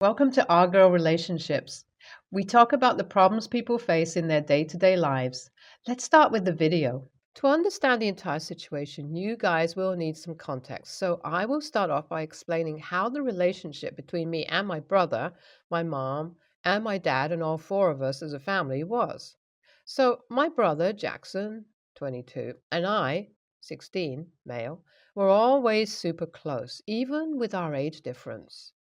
Welcome to Our Girl Relationships. We talk about the problems people face in their day to day lives. Let's start with the video. To understand the entire situation, you guys will need some context. So I will start off by explaining how the relationship between me and my brother, my mom, and my dad, and all four of us as a family was. So my brother, Jackson, 22, and I, 16, male, were always super close, even with our age difference.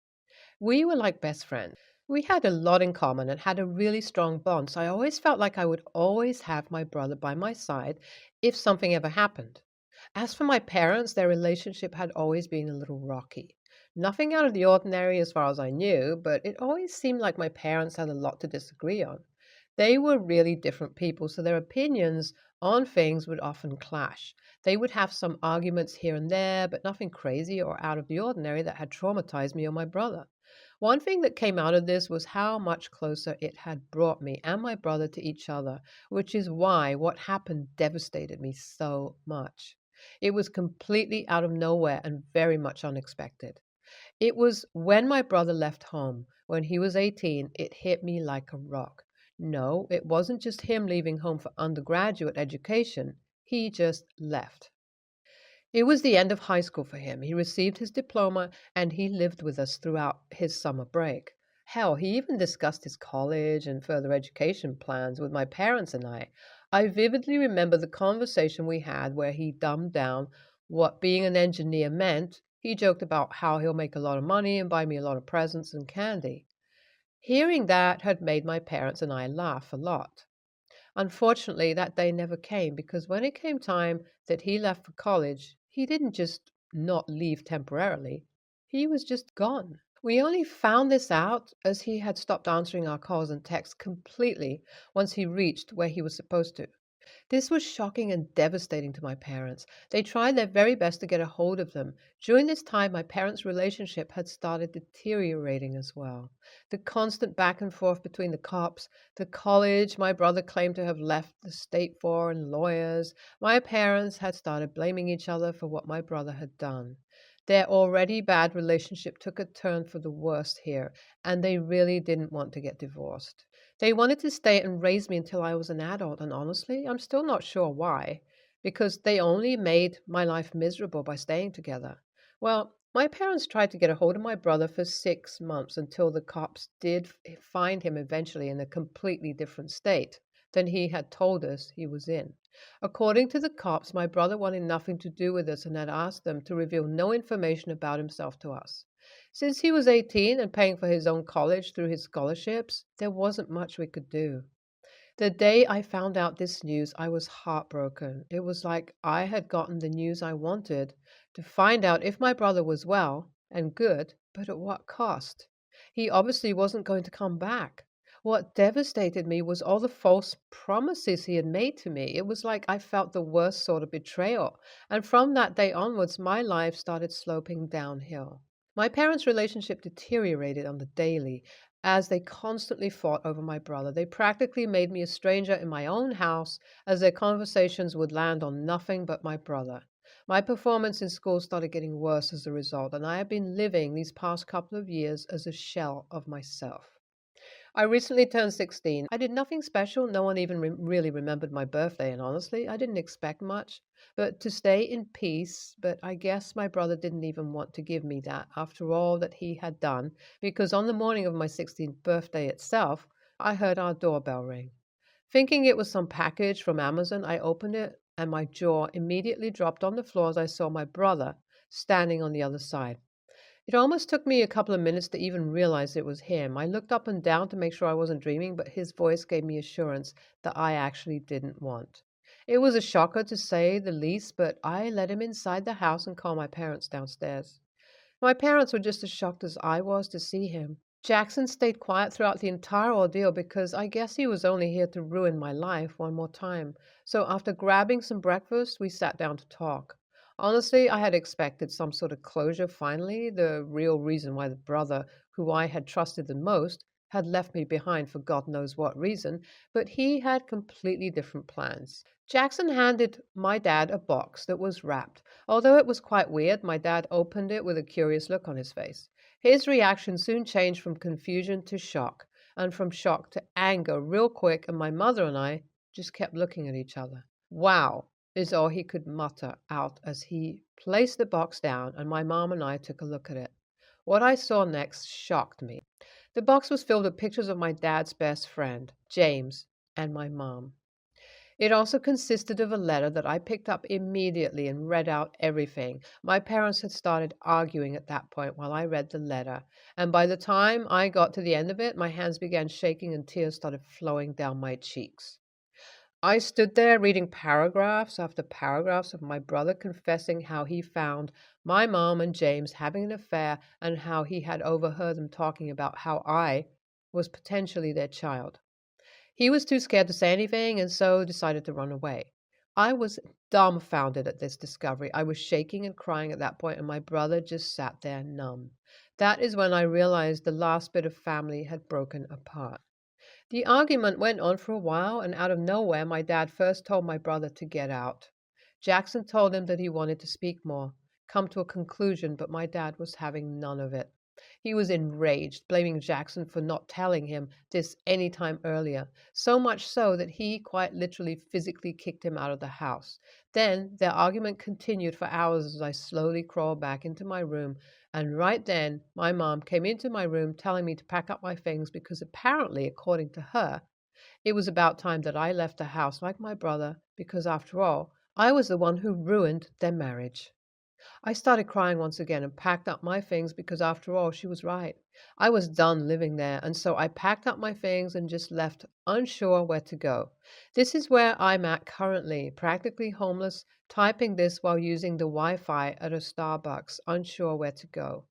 We were like best friends. We had a lot in common and had a really strong bond, so I always felt like I would always have my brother by my side if something ever happened. As for my parents, their relationship had always been a little rocky. Nothing out of the ordinary as far as I knew, but it always seemed like my parents had a lot to disagree on. They were really different people, so their opinions on things would often clash. They would have some arguments here and there, but nothing crazy or out of the ordinary that had traumatized me or my brother. One thing that came out of this was how much closer it had brought me and my brother to each other, which is why what happened devastated me so much. It was completely out of nowhere and very much unexpected. It was when my brother left home, when he was 18, it hit me like a rock. No, it wasn't just him leaving home for undergraduate education, he just left. It was the end of high school for him. He received his diploma and he lived with us throughout his summer break. Hell, he even discussed his college and further education plans with my parents and I. I vividly remember the conversation we had where he dumbed down what being an engineer meant. He joked about how he'll make a lot of money and buy me a lot of presents and candy. Hearing that had made my parents and I laugh a lot. Unfortunately, that day never came because when it came time that he left for college, he didn't just not leave temporarily, he was just gone. We only found this out as he had stopped answering our calls and texts completely once he reached where he was supposed to. This was shocking and devastating to my parents. They tried their very best to get a hold of them. During this time, my parents' relationship had started deteriorating as well. The constant back and forth between the cops, the college my brother claimed to have left the state for, and lawyers, my parents had started blaming each other for what my brother had done. Their already bad relationship took a turn for the worse here, and they really didn't want to get divorced. They wanted to stay and raise me until I was an adult, and honestly, I'm still not sure why, because they only made my life miserable by staying together. Well, my parents tried to get a hold of my brother for 6 months until the cops did find him eventually in a completely different state than he had told us he was in. According to the cops, my brother wanted nothing to do with us and had asked them to reveal no information about himself to us. Since he was 18 and paying for his own college through his scholarships, there wasn't much we could do. The day I found out this news, I was heartbroken. It was like I had gotten the news I wanted to find out if my brother was well and good, but at what cost? He obviously wasn't going to come back. What devastated me was all the false promises he had made to me. It was like I felt the worst sort of betrayal. And from that day onwards, my life started sloping downhill. My parents' relationship deteriorated on the daily as they constantly fought over my brother. They practically made me a stranger in my own house as their conversations would land on nothing but my brother. My performance in school started getting worse as a result, and I have been living these past couple of years as a shell of myself. I recently turned 16. I did nothing special. No one even really remembered my birthday, and honestly, I didn't expect much. But to stay in peace, but I guess my brother didn't even want to give me that after all that he had done, because on the morning of my 16th birthday itself, I heard our doorbell ring. Thinking it was some package from Amazon, I opened it, and my jaw immediately dropped on the floor as I saw my brother standing on the other side. It almost took me a couple of minutes to even realize it was him. I looked up and down to make sure I wasn't dreaming, but his voice gave me assurance that I actually didn't want. It was a shocker to say the least, but I let him inside the house and called my parents downstairs. My parents were just as shocked as I was to see him. Jackson stayed quiet throughout the entire ordeal because I guess he was only here to ruin my life one more time. So after grabbing some breakfast, we sat down to talk. Honestly, I had expected some sort of closure finally, the real reason why the brother, who I had trusted the most, had left me behind for God knows what reason, but he had completely different plans. Jackson handed my dad a box that was wrapped. Although it was quite weird, my dad opened it with a curious look on his face. His reaction soon changed from confusion to shock, and from shock to anger real quick, and my mother and I just kept looking at each other. Wow, is all he could mutter out as he placed the box down, and my mom and I took a look at it. What I saw next shocked me. The box was filled with pictures of my dad's best friend, James, and my mom. It also consisted of a letter that I picked up immediately and read out everything. My parents had started arguing at that point while I read the letter, and by the time I got to the end of it, my hands began shaking and tears started flowing down my cheeks. I stood there reading paragraphs after paragraphs of my brother confessing how he found my mom and James having an affair and how he had overheard them talking about how I was potentially their child. He was too scared to say anything and so decided to run away. I was dumbfounded at this discovery. I was shaking and crying at that point, and my brother just sat there numb. That is when I realized the last bit of family had broken apart. The argument went on for a while, and out of nowhere, my dad first told my brother to get out. Jackson told him that he wanted to speak more, come to a conclusion, but my dad was having none of it. He was enraged, blaming Jackson for not telling him this any time earlier, so much so that he quite literally physically kicked him out of the house. Then their argument continued for hours as I slowly crawled back into my room, and right then my mom came into my room telling me to pack up my things because apparently, according to her, it was about time that I left the house like my brother because, after all, I was the one who ruined their marriage. I started crying once again and packed up my things because, after all, she was right. I was done living there, and so I packed up my things and just left, unsure where to go. This is where I'm at currently, practically homeless, typing this while using the Wi Fi at a Starbucks, unsure where to go.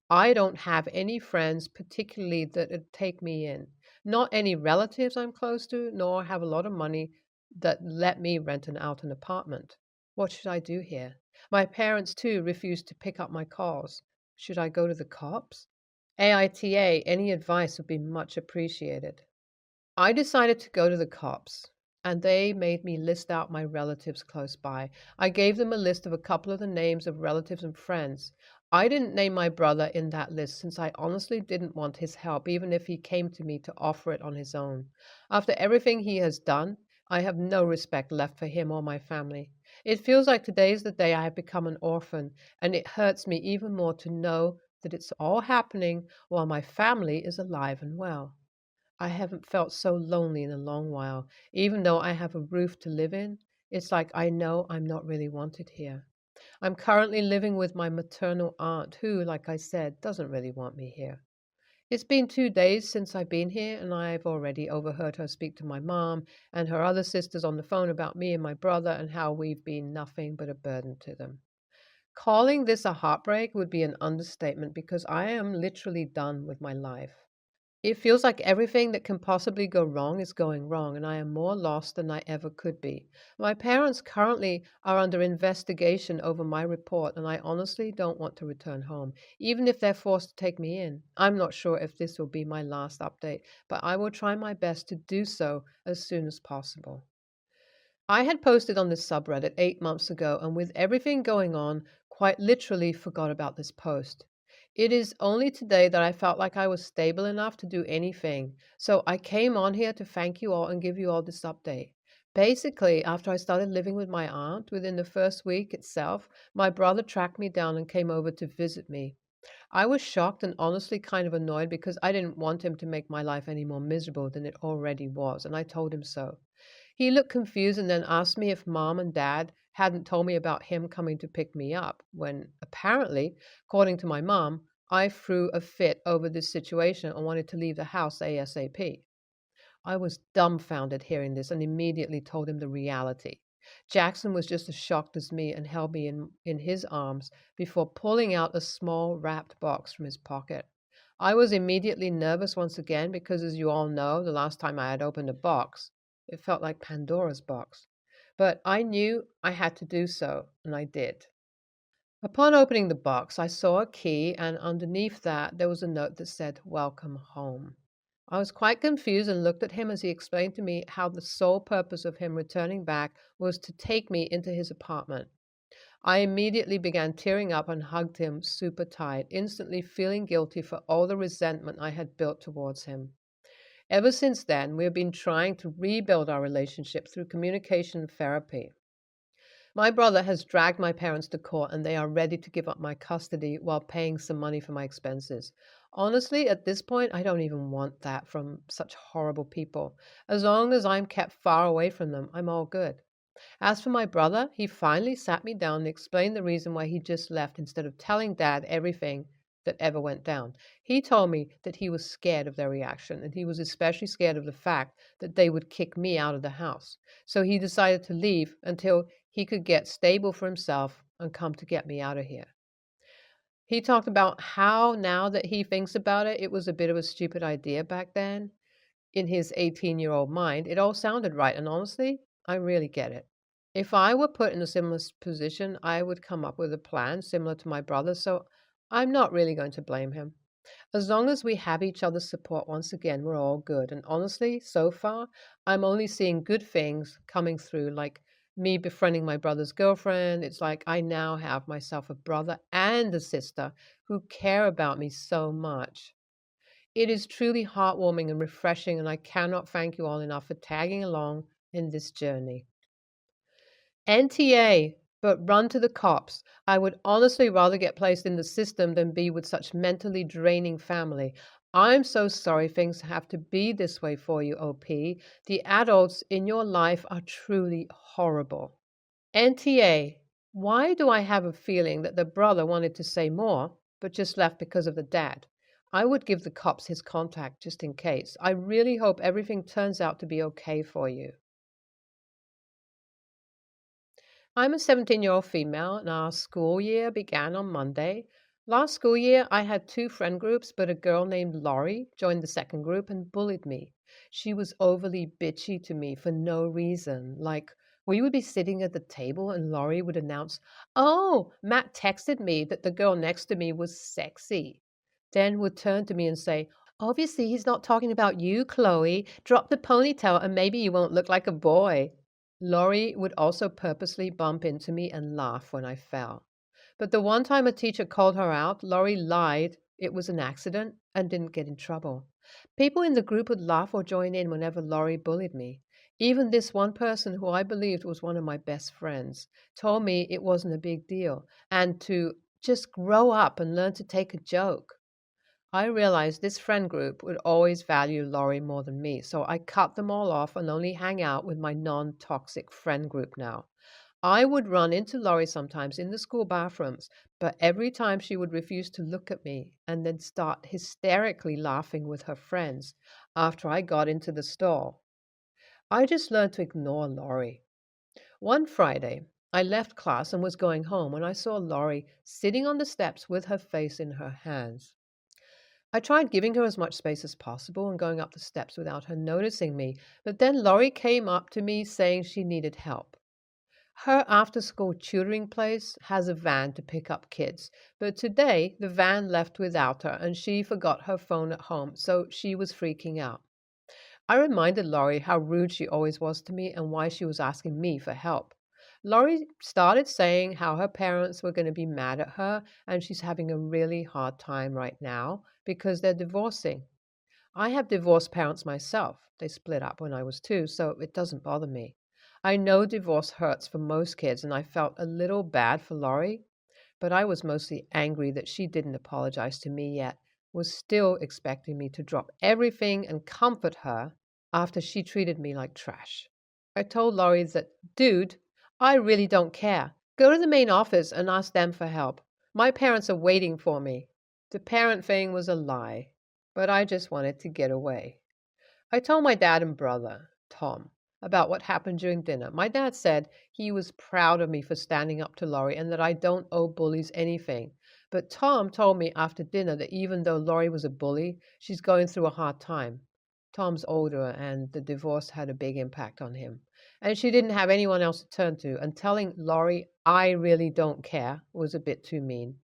I don't have any friends, particularly that would take me in. Not any relatives I'm close to, nor have a lot of money that let me rent out an apartment. What should I do here? My parents, too, refused to pick up my calls. Should I go to the cops? AITA, any advice would be much appreciated. I decided to go to the cops, and they made me list out my relatives close by. I gave them a list of a couple of the names of relatives and friends. I didn't name my brother in that list since I honestly didn't want his help, even if he came to me to offer it on his own. After everything he has done, I have no respect left for him or my family. It feels like today is the day I have become an orphan, and it hurts me even more to know that it's all happening while my family is alive and well. I haven't felt so lonely in a long while. Even though I have a roof to live in, it's like I know I'm not really wanted here. I'm currently living with my maternal aunt, who, like I said, doesn't really want me here. It's been 2 days since I've been here, and I've already overheard her speak to my mom and her other sisters on the phone about me and my brother and how we've been nothing but a burden to them. Calling this a heartbreak would be an understatement because I am literally done with my life. It feels like everything that can possibly go wrong is going wrong, and I am more lost than I ever could be. My parents currently are under investigation over my report, and I honestly don't want to return home, even if they're forced to take me in. I'm not sure if this will be my last update, but I will try my best to do so as soon as possible. I had posted on this subreddit 8 months ago, and with everything going on, quite literally forgot about this post. It is only today that I felt like I was stable enough to do anything, so I came on here to thank you all and give you all this update. Basically, after I started living with my aunt, within the first week itself, my brother tracked me down and came over to visit me. I was shocked and honestly kind of annoyed because I didn't want him to make my life any more miserable than it already was, and I told him so. He looked confused and then asked me if mom and dad hadn't told me about him coming to pick me up, when apparently, according to my mom, I threw a fit over this situation and wanted to leave the house ASAP. I was dumbfounded hearing this and immediately told him the reality. Jackson was just as shocked as me and held me in his arms before pulling out a small wrapped box from his pocket. I was immediately nervous once again because, as you all know, the last time I had opened a box, it felt like Pandora's box. But I knew I had to do so, and I did. Upon opening the box, I saw a key, and underneath that there was a note that said, "Welcome home." I was quite confused and looked at him as he explained to me how the sole purpose of him returning back was to take me into his apartment. I immediately began tearing up and hugged him super tight, instantly feeling guilty for all the resentment I had built towards him. Ever since then, we have been trying to rebuild our relationship through communication and therapy. My brother has dragged my parents to court and they are ready to give up my custody while paying some money for my expenses. Honestly, at this point, I don't even want that from such horrible people. As long as I'm kept far away from them, I'm all good. As for my brother, he finally sat me down and explained the reason why he just left instead of telling Dad everything that ever went down. He told me that he was scared of their reaction, and he was especially scared of the fact that they would kick me out of the house. So he decided to leave until he could get stable for himself and come to get me out of here. He talked about how now that he thinks about it, it was a bit of a stupid idea back then. In his 18-year-old mind, it all sounded right, and honestly, I really get it. If I were put in a similar position, I would come up with a plan similar to my brother, so I'm not really going to blame him. As long as we have each other's support once again, we're all good. And honestly, so far, I'm only seeing good things coming through, like me befriending my brother's girlfriend. It's like I now have myself a brother and a sister who care about me so much. It is truly heartwarming and refreshing, and I cannot thank you all enough for tagging along in this journey. NTA, but run to the cops. I would honestly rather get placed in the system than be with such mentally draining family. I'm so sorry things have to be this way for you, OP. The adults in your life are truly horrible. NTA, why do I have a feeling that the brother wanted to say more, but just left because of the dad? I would give the cops his contact just in case. I really hope everything turns out to be okay for you. I'm a 17-year-old female, and our school year began on Monday. Last school year, I had two friend groups, but a girl named Laurie joined the second group and bullied me. She was overly bitchy to me for no reason. Like, we would be sitting at the table, and Laurie would announce, "Oh, Matt texted me that the girl next to me was sexy." Then would turn to me and say, "Obviously, he's not talking about you, Chloe. Drop the ponytail, and maybe you won't look like a boy." Laurie would also purposely bump into me and laugh when I fell. But the one time a teacher called her out, Laurie lied it was an accident and didn't get in trouble. People in the group would laugh or join in whenever Laurie bullied me. Even this one person, who I believed was one of my best friends, told me it wasn't a big deal and to just grow up and learn to take a joke. I realized this friend group would always value Laurie more than me, so I cut them all off and only hang out with my non toxic friend group now. I would run into Laurie sometimes in the school bathrooms, but every time she would refuse to look at me and then start hysterically laughing with her friends after I got into the stall. I just learned to ignore Laurie. One Friday, I left class and was going home when I saw Laurie sitting on the steps with her face in her hands. I tried giving her as much space as possible and going up the steps without her noticing me, but then Laurie came up to me saying she needed help. Her after school tutoring place has a van to pick up kids, but today the van left without her and she forgot her phone at home, so she was freaking out. I reminded Laurie how rude she always was to me and why she was asking me for help. Laurie started saying how her parents were going to be mad at her and she's having a really hard time right now because they're divorcing. I have divorced parents myself. They split up when I was 2, so it doesn't bother me. I know divorce hurts for most kids, and I felt a little bad for Laurie, but I was mostly angry that she didn't apologize to me yet, was still expecting me to drop everything and comfort her after she treated me like trash. I told Laurie that, "Dude, I really don't care. Go to the main office and ask them for help. My parents are waiting for me." The parent thing was a lie, but I just wanted to get away. I told my dad and brother, Tom, about what happened during dinner. My dad said he was proud of me for standing up to Laurie and that I don't owe bullies anything. But Tom told me after dinner that even though Laurie was a bully, she's going through a hard time. Tom's older and the divorce had a big impact on him. And she didn't have anyone else to turn to, and telling Laurie I really don't care was a bit too mean.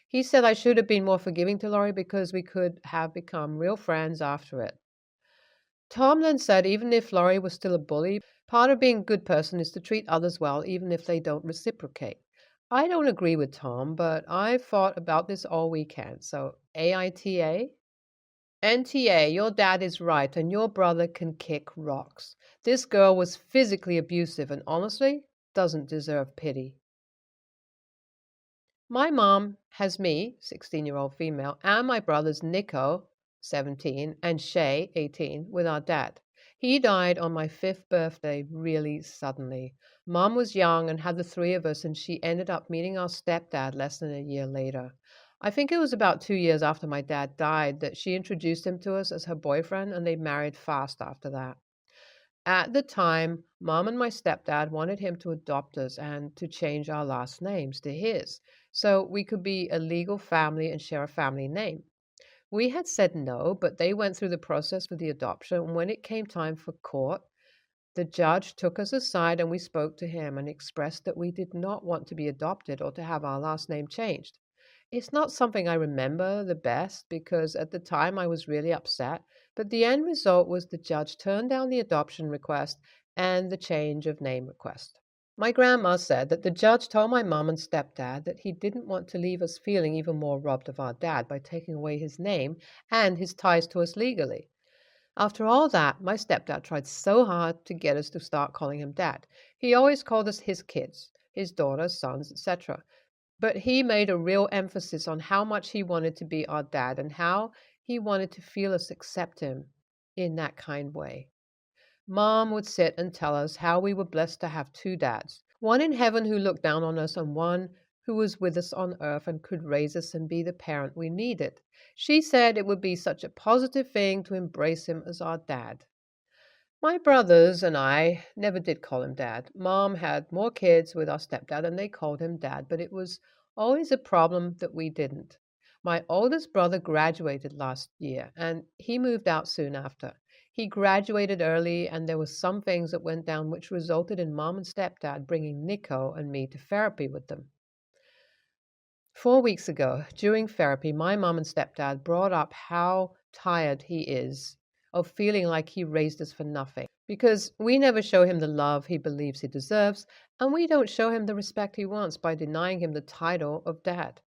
He said I should have been more forgiving to Laurie because we could have become real friends after it. Tom then said even if Laurie was still a bully, part of being a good person is to treat others well even if they don't reciprocate. I don't agree with Tom, but I've thought about this all weekend. So, AITA? NTA, your dad is right, and your brother can kick rocks. This girl was physically abusive and honestly doesn't deserve pity. My mom has me, 16-year-old female, and my brothers Nico, 17, and Shay, 18, with our dad. He died on my 5th birthday really suddenly. Mom was young and had the three of us, and she ended up meeting our stepdad less than a year later. I think it was about 2 years after my dad died that she introduced him to us as her boyfriend, and they married fast after that. At the time, mom and my stepdad wanted him to adopt us and to change our last names to his so we could be a legal family and share a family name. We had said no, but they went through the process for the adoption. And when it came time for court, the judge took us aside and we spoke to him and expressed that we did not want to be adopted or to have our last name changed. It's not something I remember the best because at the time I was really upset, but the end result was the judge turned down the adoption request and the change of name request. My grandma said that the judge told my mom and stepdad that he didn't want to leave us feeling even more robbed of our dad by taking away his name and his ties to us legally. After all that, my stepdad tried so hard to get us to start calling him dad. He always called us his kids, his daughters, sons, etc. But he made a real emphasis on how much he wanted to be our dad and how he wanted to feel us accept him in that kind way. Mom would sit and tell us how we were blessed to have two dads, one in heaven who looked down on us and one who was with us on earth and could raise us and be the parent we needed. She said it would be such a positive thing to embrace him as our dad. My brothers and I never did call him dad. Mom had more kids with our stepdad and they called him dad, but it was always a problem that we didn't. My oldest brother graduated last year and he moved out soon after. He graduated early and there were some things that went down which resulted in mom and stepdad bringing Nico and me to therapy with them. 4 weeks ago, during therapy, my mom and stepdad brought up how tired he is of feeling like he raised us for nothing because we never show him the love he believes he deserves, and we don't show him the respect he wants by denying him the title of dad.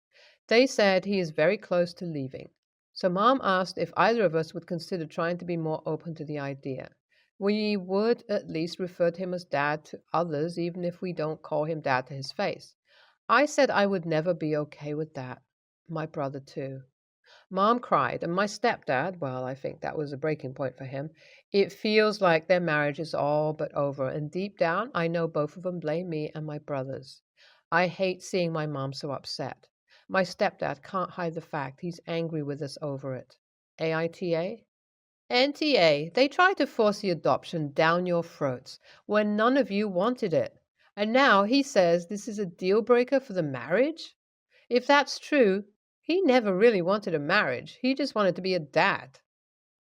They said he is very close to leaving. So mom asked if either of us would consider trying to be more open to the idea. We would at least refer to him as dad to others, even if we don't call him dad to his face. I said I would never be okay with that. My brother, too. Mom cried, and my stepdad, well, I think that was a breaking point for him. It feels like their marriage is all but over, and deep down, I know both of them blame me and my brothers. I hate seeing my mom so upset. My stepdad can't hide the fact he's angry with us over it. AITA? NTA, they tried to force the adoption down your throats when none of you wanted it. And now he says this is a deal breaker for the marriage? If that's true, he never really wanted a marriage. He just wanted to be a dad.